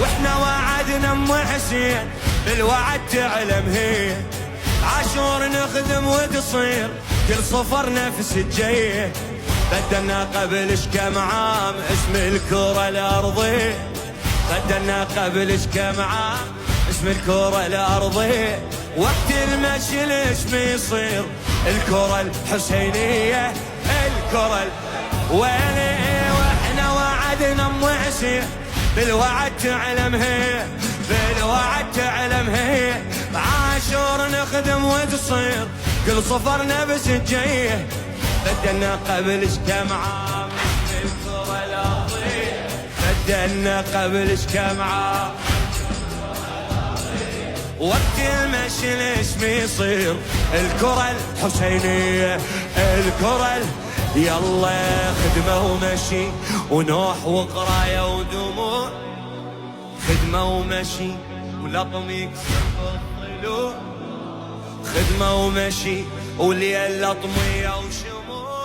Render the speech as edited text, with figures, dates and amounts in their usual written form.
واحنا وعدنا ام حسين بالوعد تعلم هي، عاشور نخدم وتصير كل صفر نفس الجيه. بدلنا قبل كم عام اسم الكرة الأرضية، بدلنا قبل كم عام اسم الكرة الأرضية. وقت المشي ليش بيصير الكرة الحسينية، الكرة ويلي. واحنا وعدنا ام حسين بالوعد تعلم هي، بالوعد تعلم هي، عاشور نخدم وتصير كل صفر نفس الجيه. بدلنا قبل كم عام اسم الكرة الأرضية، بدلنا قبل كم عام. وقت المشي ليش بيصير الكرة الحسينية، الكرة يلا خدمة ومشي ونوح وقراية ودموع، خدمة ومشي ولطم يكسر الضلوع، خدمة ومشي وليل لطمية وشموع.